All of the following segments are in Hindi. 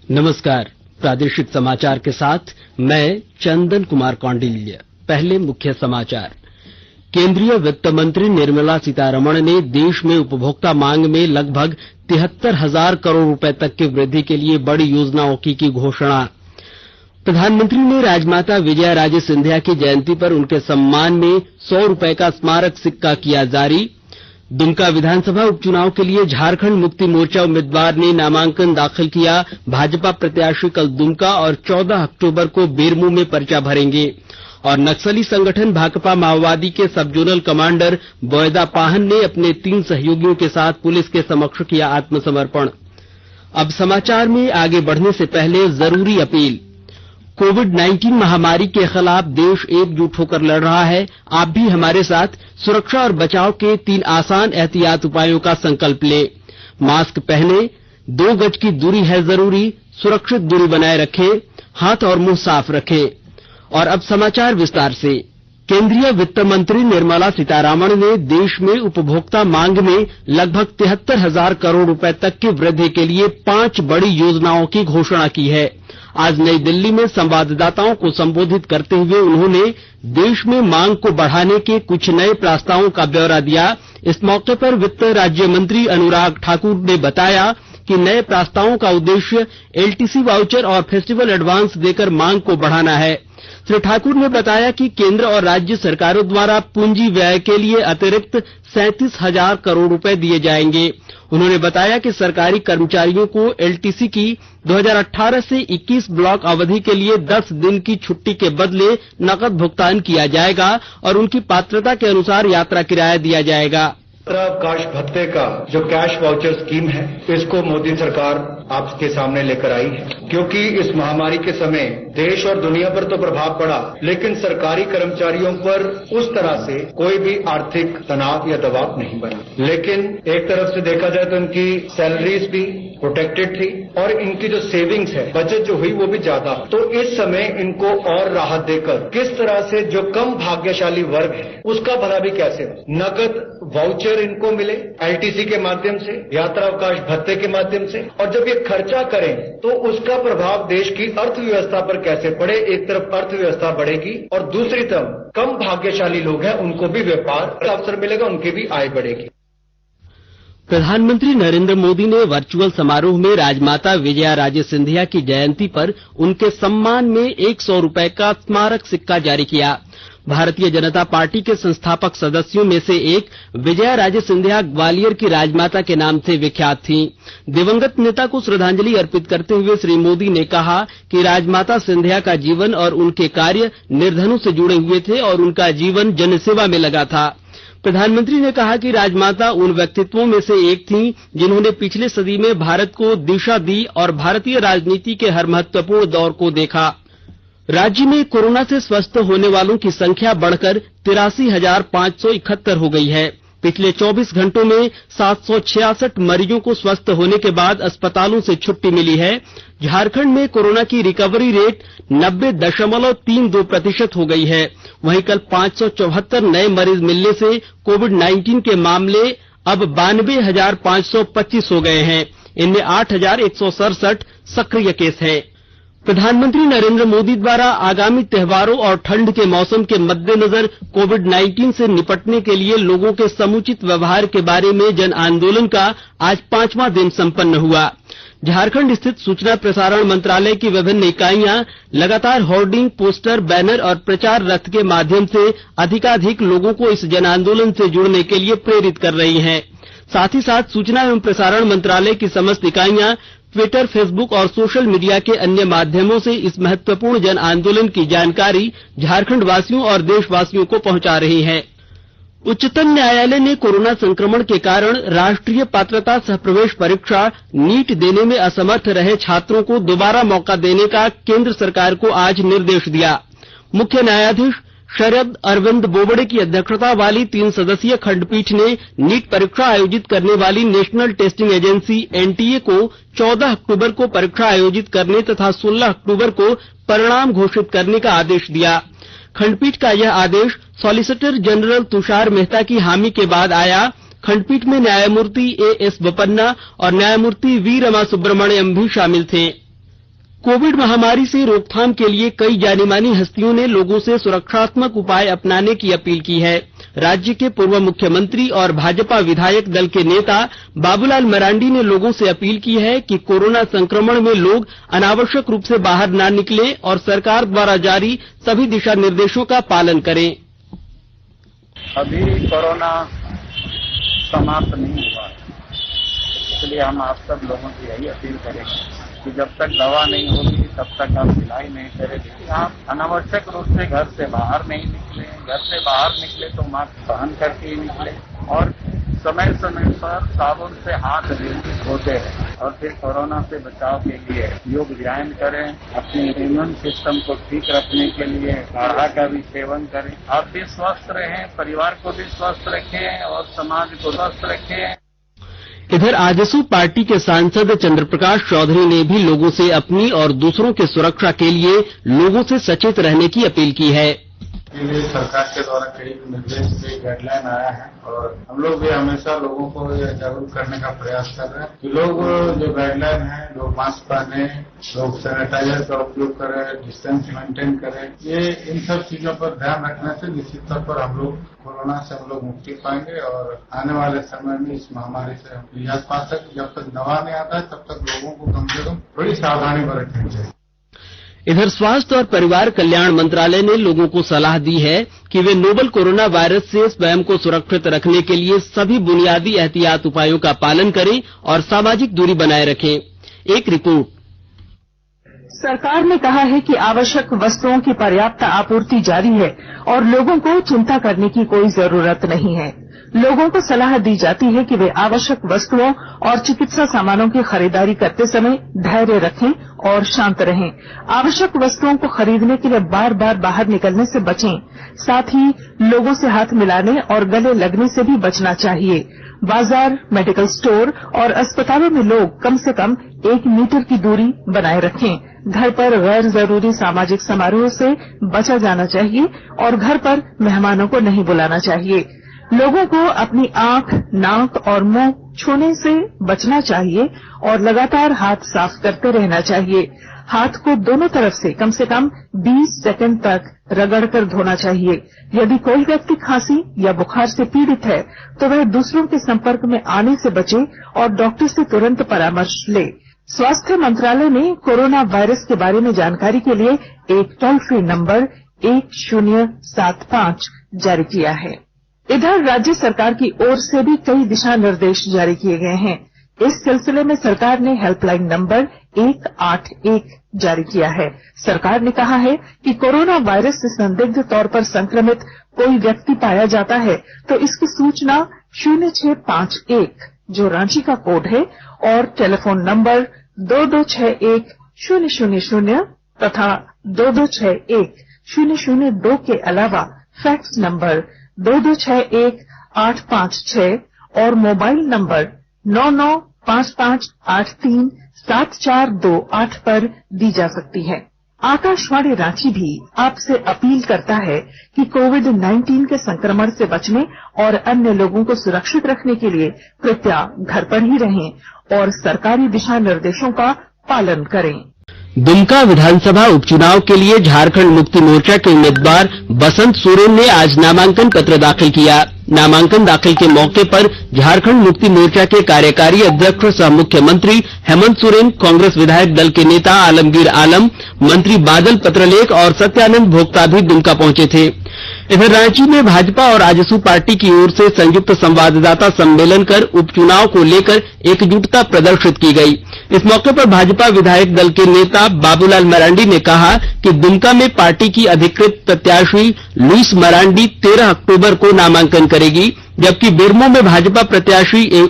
नमस्कार। प्रादेशिक समाचार के साथ मैं चंदन कुमार कौंडिल्य। पहले मुख्य समाचार। केंद्रीय वित्त मंत्री निर्मला सीतारमण ने देश में उपभोक्ता मांग में लगभग 73,000 करोड़ रुपए तक की वृद्धि के लिए बड़ी योजनाओं की घोषणा। प्रधानमंत्री ने राजमाता विजयाराजे सिंधिया की जयंती पर उनके सम्मान में 100 रुपए का स्मारक सिक्का किया जारी। दुमका विधानसभा उपचुनाव के लिए झारखंड मुक्ति मोर्चा उम्मीदवार ने नामांकन दाखिल किया। भाजपा प्रत्याशी कल दुमका और 14 अक्टूबर को बेरमो में पर्चा भरेंगे। और नक्सली संगठन भाकपा माओवादी के सब जोनल कमांडर बॉयदा पाहन ने अपने 3 सहयोगियों के साथ पुलिस के समक्ष किया आत्मसमर्पण। अब समाचार में आगे बढ़ने से पहले जरूरी अपील। कोविड-19 महामारी के खिलाफ देश एकजुट होकर लड़ रहा है। आप भी हमारे साथ सुरक्षा और बचाव के 3 आसान एहतियात उपायों का संकल्प लें। मास्क पहने, 2 गज की दूरी है जरूरी, सुरक्षित दूरी बनाए रखें, हाथ और मुंह साफ रखें। और अब समाचार विस्तार से। केंद्रीय वित्त मंत्री निर्मला सीतारमण ने देश में उपभोक्ता मांग में लगभग 73,000 करोड़ रुपए तक की वृद्धि के लिए 5 बड़ी योजनाओं की घोषणा की है। आज नई दिल्ली में संवाददाताओं को संबोधित करते हुए उन्होंने देश में मांग को बढ़ाने के कुछ नए प्रस्तावों का ब्यौरा दिया। इस मौके पर वित्त राज्य मंत्री अनुराग ठाकुर ने बताया कि नए प्रस्तावों का उद्देश्य एलटीसी वाउचर और फेस्टिवल एडवांस देकर मांग को बढ़ाना है। श्री ठाकुर ने बताया कि केंद्र और राज्य सरकारों द्वारा पूंजी व्यय के लिए अतिरिक्त 37,000 करोड़ रुपए दिए जाएंगे। उन्होंने बताया कि सरकारी कर्मचारियों को एलटीसी की 2018 से 21 ब्लॉक अवधि के लिए 10 दिन की छुट्टी के बदले नकद भुगतान किया जाएगा और उनकी पात्रता के अनुसार यात्रा किराया दिया जाएगा। अवकाश भत्ते का जो कैश वाउचर स्कीम है, इसको मोदी सरकार आपके सामने लेकर आई है। क्योंकि इस महामारी के समय देश और दुनिया पर तो प्रभाव पड़ा, लेकिन सरकारी कर्मचारियों पर उस तरह से कोई भी आर्थिक तनाव या दबाव नहीं बना। लेकिन एक तरफ से देखा जाए तो इनकी सैलरीज भी प्रोटेक्टेड थी और इनकी जो सेविंग्स है, बचत जो हुई वो भी ज्यादा। तो इस समय इनको और राहत देकर किस तरह से जो कम भाग्यशाली वर्ग है उसका भला भी कैसे हो, नकद वाउचर इनको मिले एलटीसी के माध्यम से, यात्रा अवकाश भत्ते के माध्यम से, और जब ये खर्चा करें तो उसका प्रभाव देश की अर्थव्यवस्था पर कैसे पड़े। एक तरफ अर्थव्यवस्था बढ़ेगी और दूसरी तरफ कम भाग्यशाली लोग हैं उनको भी व्यापार का अवसर मिलेगा, उनकी भी आय बढ़ेगी। प्रधानमंत्री नरेंद्र मोदी ने वर्चुअल समारोह में राजमाता विजयाराजे सिंधिया की जयंती पर उनके सम्मान में 100 रुपए का स्मारक सिक्का जारी किया। भारतीय जनता पार्टी के संस्थापक सदस्यों में से एक विजयाराजे सिंधिया ग्वालियर की राजमाता के नाम से विख्यात थीं। दिवंगत नेता को श्रद्धांजलि अर्पित करते हुए श्री मोदी ने कहा कि राजमाता सिंधिया का जीवन और उनके कार्य निर्धनों से जुड़े हुए थे और उनका जीवन जनसेवा में लगा था। प्रधानमंत्री ने कहा कि राजमाता उन व्यक्तित्वों में से एक थीं जिन्होंने पिछले सदी में भारत को दिशा दी और भारतीय राजनीति के हर महत्वपूर्ण दौर को देखा। राज्य में कोरोना से स्वस्थ होने वालों की संख्या बढ़कर 83,571 हो गई है। पिछले 24 घंटों में 766 मरीजों को स्वस्थ होने के बाद अस्पतालों से छुट्टी मिली है। झारखंड में कोरोना की रिकवरी रेट 90.32% हो गई है। वहीं कल 574 नए मरीज मिलने से कोविड-19 के मामले अब 92,525 हो गए हैं। इनमें 8,167 सक्रिय केस हैं। प्रधानमंत्री नरेंद्र मोदी द्वारा आगामी त्योहारों और ठंड के मौसम के मद्देनजर कोविड-19 से निपटने के लिए लोगों के समुचित व्यवहार के बारे में जन आंदोलन का आज 5वां दिन संपन्न हुआ। झारखंड स्थित सूचना प्रसारण मंत्रालय की विभिन्न इकाइयां लगातार होर्डिंग, पोस्टर, बैनर और प्रचार रथ के माध्यम से अधिकाधिक लोगों को इस जन आंदोलन से जुड़ने के लिए प्रेरित कर रही हैं। साथ ही साथ सूचना एवं प्रसारण मंत्रालय की समस्त इकाइयां ट्विटर, फेसबुक और सोशल मीडिया के अन्य माध्यमों से इस महत्वपूर्ण जन आंदोलन की जानकारी झारखंड वासियों और देशवासियों को पहुंचा रही है। उच्चतम न्यायालय ने कोरोना संक्रमण के कारण राष्ट्रीय पात्रता सह प्रवेश परीक्षा नीट देने में असमर्थ रहे छात्रों को दोबारा मौका देने का केंद्र सरकार को आज निर्देश दिया। मुख्य न्यायाधीश शरद अरविंद बोबडे की अध्यक्षता वाली 3 सदस्यीय खंडपीठ ने नीट परीक्षा आयोजित करने वाली नेशनल टेस्टिंग एजेंसी एनटीए को 14 अक्टूबर को परीक्षा आयोजित करने तथा 16 अक्टूबर को परिणाम घोषित करने का आदेश दिया। खंडपीठ का यह आदेश सॉलिसिटर जनरल तुषार मेहता की हामी के बाद आया। खंडपीठ में न्यायमूर्ति एएस बोपन्ना और न्यायमूर्ति वी रमा सुब्रमण्यम भी शामिल थे। कोविड महामारी से रोकथाम के लिए कई जानी मानी हस्तियों ने लोगों से सुरक्षात्मक उपाय अपनाने की अपील की है। राज्य के पूर्व मुख्यमंत्री और भाजपा विधायक दल के नेता बाबूलाल मरांडी ने लोगों से अपील की है कि कोरोना संक्रमण में लोग अनावश्यक रूप से बाहर ना निकलें और सरकार द्वारा जारी सभी दिशा निर्देशों का पालन करें। अभी कोरोना समाप्त नहीं हुआ, इसलिए हम आप सब लोगों की यही अपील करेंगे कि जब तक दवा नहीं होगी तब तक आप इलाज नहीं करेंगे। आप अनावश्यक रूप से घर से बाहर नहीं निकले, घर से बाहर निकले तो मास्क पहन करके ही निकले और समय समय पर साबुन से हाथ धोते हैं और फिर कोरोना से बचाव के लिए योग व्यायाम करें, अपने इम्यून सिस्टम को ठीक रखने के लिए काढ़ा का भी सेवन करें। आप भी स्वस्थ रहें, परिवार को भी स्वस्थ रखें और समाज को स्वस्थ रखें। इधर आजसू पार्टी के सांसद चंद्रप्रकाश चौधरी ने भी लोगों से अपनी और दूसरों की सुरक्षा के लिए लोगों से सचेत रहने की अपील की है। के लिए सरकार के द्वारा कई निर्देश के गाइडलाइन आया है और हम लोग भी हमेशा लोगों को जागरूक करने का प्रयास कर रहे हैं कि लोग जो गाइडलाइन है, लोग मास्क पहने, लोग सैनिटाइजर का उपयोग करें, डिस्टेंस मेंटेन करें। ये इन सब चीजों पर ध्यान रखने से निश्चित तौर पर हम लोग कोरोना से हम लोग मुक्ति पाएंगे और आने वाले समय में इस महामारी से हम निजात पा सकें। जब तक दवा नहीं आता है तब तक लोगों को कम से कम थोड़ी सावधानी बरतनी चाहिए। इधर स्वास्थ्य और परिवार कल्याण मंत्रालय ने लोगों को सलाह दी है कि वे नोवल कोरोना वायरस से स्वयं को सुरक्षित रखने के लिए सभी बुनियादी एहतियात उपायों का पालन करें और सामाजिक दूरी बनाए रखें। एक रिपोर्ट। सरकार ने कहा है कि आवश्यक वस्तुओं की पर्याप्त आपूर्ति जारी है और लोगों को चिंता करने की कोई जरूरत नहीं है। लोगों को सलाह दी जाती है कि वे आवश्यक वस्तुओं और चिकित्सा सामानों की खरीदारी करते समय धैर्य रखें और शांत रहें। आवश्यक वस्तुओं को खरीदने के लिए बार बार बाहर निकलने से बचें। साथ ही लोगों से हाथ मिलाने और गले लगने से भी बचना चाहिए। बाजार, मेडिकल स्टोर और अस्पतालों में लोग कम से कम 1 मीटर की दूरी बनाए रखें। घर पर गैर जरूरी सामाजिक समारोह से बचा जाना चाहिए और घर पर मेहमानों को नहीं बुलाना चाहिए। लोगों को अपनी आंख, नाक और मुंह छूने से बचना चाहिए और लगातार हाथ साफ करते रहना चाहिए। हाथ को दोनों तरफ से कम 20 सेकंड तक रगड़कर धोना चाहिए। यदि कोई व्यक्ति खांसी या बुखार से पीड़ित है तो वह दूसरों के संपर्क में आने से बचे और डॉक्टर से तुरंत परामर्श ले। स्वास्थ्य मंत्रालय ने कोरोना वायरस के बारे में जानकारी के लिए एक टोल फ्री नंबर 1075 जारी किया है। इधर राज्य सरकार की ओर से भी कई दिशा निर्देश जारी किए गए हैं। इस सिलसिले में सरकार ने हेल्पलाइन नंबर 181 जारी किया है। सरकार ने कहा है कि कोरोना वायरस से संदिग्ध तौर पर संक्रमित कोई व्यक्ति पाया जाता है तो इसकी सूचना 0651 जो रांची का कोड है और टेलीफोन नंबर 2261-000 तथा 2261-002 के अलावा फैक्स नंबर 2261-856 और मोबाइल नंबर 9955837428 पर दी जा सकती है। आकाशवाणी रांची भी आपसे अपील करता है कि कोविड-19 के संक्रमण से बचने और अन्य लोगों को सुरक्षित रखने के लिए कृपया घर पर ही रहें और सरकारी दिशा निर्देशों का पालन करें। दुमका विधानसभा उपचुनाव के लिए झारखंड मुक्ति मोर्चा के उम्मीदवार बसंत सोरेन ने आज नामांकन पत्र दाखिल किया। नामांकन दाखिल के मौके पर झारखंड मुक्ति मोर्चा के कार्यकारी अध्यक्ष सह मुख्यमंत्री हेमंत सोरेन, कांग्रेस विधायक दल के नेता आलमगीर आलम, मंत्री बादल पत्रलेख और सत्यानंद भोक्ता भी दुमका पहुंचे थे। इधर रांची में भाजपा और आजसू पार्टी की ओर से संयुक्त संवाददाता सम्मेलन कर उपचुनाव को लेकर एकजुटता प्रदर्शित की गई। इस मौके पर भाजपा विधायक दल के नेता बाबूलाल मरांडी ने कहा कि दुमका में पार्टी की अधिकृत प्रत्याशी लुइस मरांडी 13 अक्टूबर को नामांकन करेगी, जबकि बेरमो में भाजपा प्रत्याशी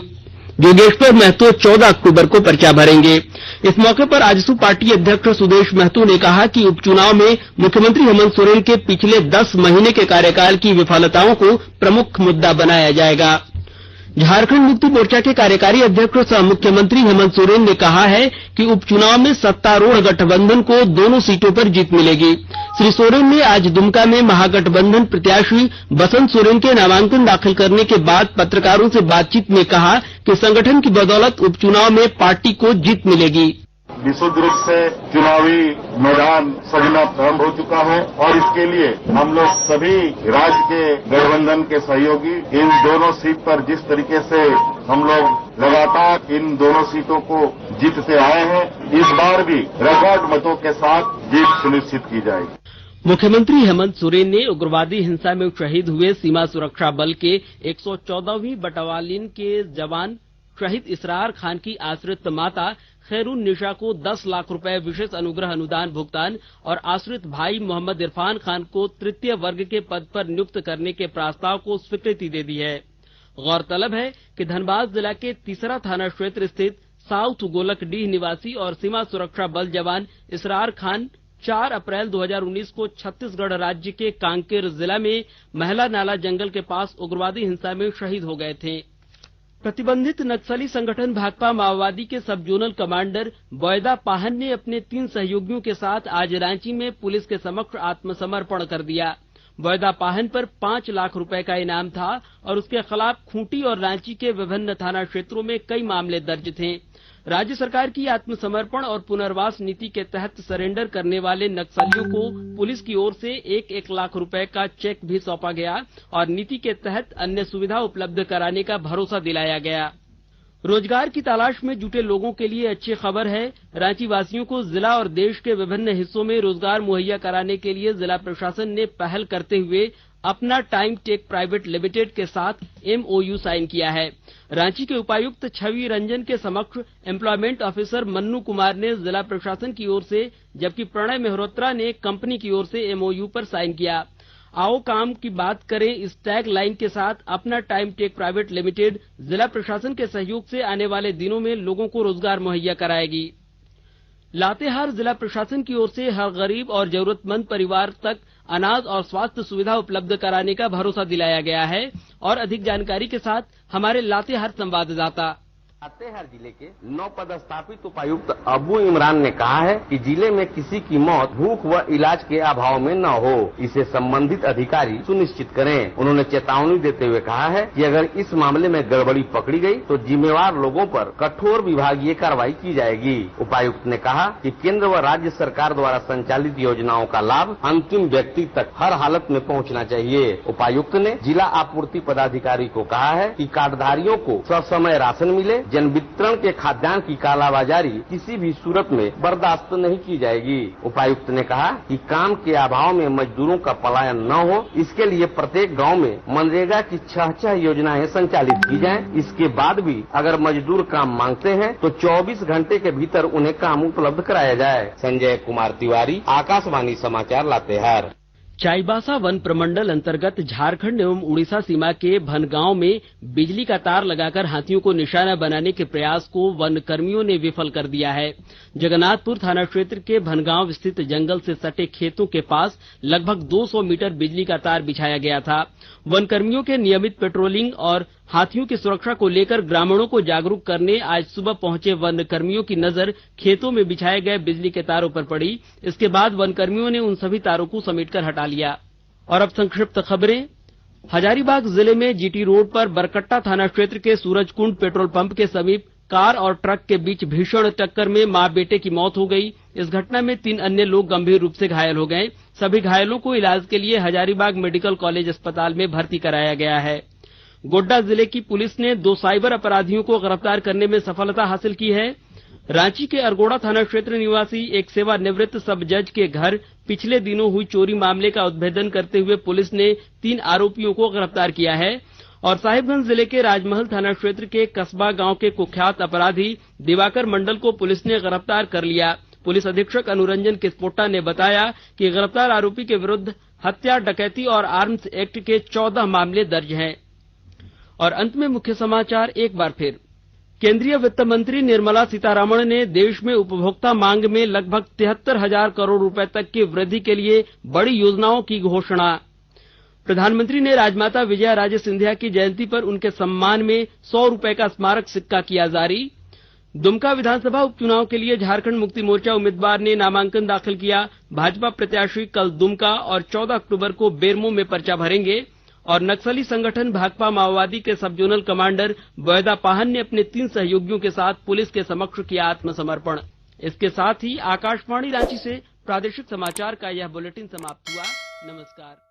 योगेश्वर महतो 14 अक्टूबर को पर्चा भरेंगे। इस मौके पर आजसू पार्टी अध्यक्ष सुदेश महतो ने कहा कि उपचुनाव में मुख्यमंत्री हेमंत सोरेन के पिछले 10 महीने के कार्यकाल की विफलताओं को प्रमुख मुद्दा बनाया जाएगा। झारखंड मुक्ति मोर्चा के कार्यकारी अध्यक्ष सह मुख्यमंत्री हेमंत सोरेन ने कहा है कि उपचुनाव में सत्तारूढ़ गठबंधन को दोनों सीटों पर जीत मिलेगी। श्री सोरेन ने आज दुमका में महागठबंधन प्रत्याशी बसंत सोरेन के नामांकन दाखिल करने के बाद पत्रकारों से बातचीत में कहा कि संगठन की बदौलत उपचुनाव में पार्टी को जीत मिलेगी। विशुद्ध रूप से चुनावी मैदान सजना प्रारंभ हो चुका है और इसके लिए हम लोग सभी राज्य के गठबंधन के सहयोगी इन दोनों सीट पर जिस तरीके से हम लोग लगातार इन दोनों सीटों को जीतते आए हैं, इस बार भी रिकॉर्ड मतों के साथ जीत सुनिश्चित की जाएगी। मुख्यमंत्री हेमंत सोरेन ने उग्रवादी हिंसा में शहीद हुए सीमा सुरक्षा बल के 114वीं बटालियन के जवान शहीद इसरार खान की आश्रित माता खैरुन निशा को 10 लाख रुपए विशेष अनुग्रह अनुदान भुगतान और आश्रित भाई मोहम्मद इरफान खान को तृतीय वर्ग के पद पर नियुक्त करने के प्रस्ताव को स्वीकृति दे दी है। गौरतलब है कि धनबाद जिला के तीसरा थाना क्षेत्र स्थित साउथ गोलकडीह निवासी और सीमा सुरक्षा बल जवान इसरार खान 4 अप्रैल 2019 को छत्तीसगढ़ राज्य के कांकेर जिला में महला नाला जंगल के पास उग्रवादी हिंसा में शहीद हो गए थे। प्रतिबंधित नक्सली संगठन भाकपा माओवादी के सब जोनल कमांडर बॉयदा पाहन ने अपने 3 सहयोगियों के साथ आज रांची में पुलिस के समक्ष आत्मसमर्पण कर दिया। बॉयदा पाहन पर 5 लाख रुपए का इनाम था और उसके खिलाफ खूंटी और रांची के विभिन्न थाना क्षेत्रों में कई मामले दर्ज थे। राज्य सरकार की आत्मसमर्पण और पुनर्वास नीति के तहत सरेंडर करने वाले नक्सलियों को पुलिस की ओर से 1-1 लाख रुपए का चेक भी सौंपा गया और नीति के तहत अन्य सुविधा उपलब्ध कराने का भरोसा दिलाया गया। रोजगार की तलाश में जुटे लोगों के लिए अच्छी खबर है। रांची वासियों को जिला और देश के विभिन्न हिस्सों में रोजगार मुहैया कराने के लिए जिला प्रशासन ने पहल करते हुए अपना टाइम टेक प्राइवेट लिमिटेड के साथ MOU साइन किया है। रांची के उपायुक्त छवि रंजन के समक्ष एम्प्लॉयमेंट ऑफिसर मन्नू कुमार ने जिला प्रशासन की ओर से, जबकि प्रणय मेहरोत्रा ने कंपनी की ओर से MOU पर साइन किया। आओ काम की बात करें इस टैग लाइन के साथ अपना टाइम टेक प्राइवेट लिमिटेड जिला प्रशासन के सहयोग से आने वाले दिनों में लोगों को रोजगार मुहैया कराएगी। लातेहार जिला प्रशासन की ओर से हर गरीब और जरूरतमंद परिवार तक अनाज और स्वास्थ्य सुविधा उपलब्ध कराने का भरोसा दिलाया गया है। और अधिक जानकारी के साथ हमारे लातेहार संवाददाता। लातेहार जिले के नवपदस्थापित उपायुक्त अबू इमरान ने कहा है कि जिले में किसी की मौत भूख व इलाज के अभाव में न हो, इसे संबंधित अधिकारी सुनिश्चित करें। उन्होंने चेतावनी देते हुए कहा है कि अगर इस मामले में गड़बड़ी पकड़ी गई तो जिम्मेवार लोगों पर कठोर विभागीय कार्रवाई की जाएगी। उपायुक्त ने कहा कि केंद्र व राज्य सरकार द्वारा संचालित योजनाओं का लाभ अंतिम व्यक्ति तक हर हालत में पहुँचना चाहिए। उपायुक्त ने जिला आपूर्ति पदाधिकारी को कहा है कि कार्डधारियों को ससमय राशन मिले। जन वितरण के खाद्यान्न की कालाबाजारी किसी भी सूरत में बर्दाश्त नहीं की जाएगी। उपायुक्त ने कहा कि काम के अभाव में मजदूरों का पलायन न हो, इसके लिए प्रत्येक गांव में मनरेगा की 6 योजनाएं संचालित की जाएं। इसके बाद भी अगर मजदूर काम मांगते हैं तो 24 घंटे के भीतर उन्हें काम उपलब्ध कराया जाए। संजय कुमार तिवारी, आकाशवाणी समाचार, लातेहार। चाईबासा वन प्रमंडल अंतर्गत झारखंड एवं उड़ीसा सीमा के भनगांव में बिजली का तार लगाकर हाथियों को निशाना बनाने के प्रयास को वन कर्मियों ने विफल कर दिया है। जगन्नाथपुर थाना क्षेत्र के भनगांव स्थित जंगल से सटे खेतों के पास लगभग 200 मीटर बिजली का तार बिछाया गया था। वन कर्मियों के नियमित पेट्रोलिंग और हाथियों की सुरक्षा को लेकर ग्रामीणों को जागरूक करने आज सुबह पहुंचे वन कर्मियों की नजर खेतों में बिछाए गए बिजली के तारों पर पड़ी। इसके बाद वन कर्मियों ने उन सभी तारों को समेटकर हटा लिया। और अब संक्षिप्त खबरें। हजारीबाग जिले में जीटी रोड पर बरकट्टा थाना क्षेत्र के सूरजकुंड पेट्रोल पंप के समीप कार और ट्रक के बीच भीषण टक्कर में मां बेटे की मौत हो गई। इस घटना में 3 अन्य लोग गंभीर रूप से घायल हो गए। सभी घायलों को इलाज के लिए हजारीबाग मेडिकल कॉलेज अस्पताल में भर्ती कराया गया है। गोड्डा जिले की पुलिस ने 2 साइबर अपराधियों को गिरफ्तार करने में सफलता हासिल की है। रांची के अरगोड़ा थाना क्षेत्र निवासी एक सेवानिवृत्त सब जज के घर पिछले दिनों हुई चोरी मामले का उद्भेदन करते हुए पुलिस ने 3 आरोपियों को गिरफ्तार किया है। और साहिबगंज जिले के राजमहल थाना क्षेत्र के कस्बा गांव के कुख्यात अपराधी दिवाकर मंडल को पुलिस ने गिरफ्तार कर लिया। पुलिस अधीक्षक अनुरंजन किस्पोट्टा ने बताया कि गिरफ्तार आरोपी के विरुद्ध हत्या, डकैती और आर्म्स एक्ट के 14 मामले दर्ज हैं। और अंत में मुख्य समाचार एक बार फिर। केंद्रीय वित्त मंत्री निर्मला सीतारमण ने देश में उपभोक्ता मांग में लगभग 73,000 करोड़ रुपए तक की वृद्धि के लिए बड़ी योजनाओं की घोषणा। प्रधानमंत्री ने राजमाता विजया राजे सिंधिया की जयंती पर उनके सम्मान में 100 रुपए का स्मारक सिक्का किया जारी। दुमका विधानसभा उपचुनाव के लिए झारखंड मुक्ति मोर्चा उम्मीदवार ने नामांकन दाखिल किया। भाजपा प्रत्याशी कल दुमका और 14 अक्टूबर को बेरमो में पर्चा भरेंगे। और नक्सली संगठन भाकपा माओवादी के सब जोनल कमांडर बॉयदा पाहन ने अपने 3 सहयोगियों के साथ पुलिस के समक्ष किया आत्मसमर्पण। इसके साथ ही आकाशवाणी रांची से प्रादेशिक समाचार का यह बुलेटिन समाप्त हुआ। नमस्कार।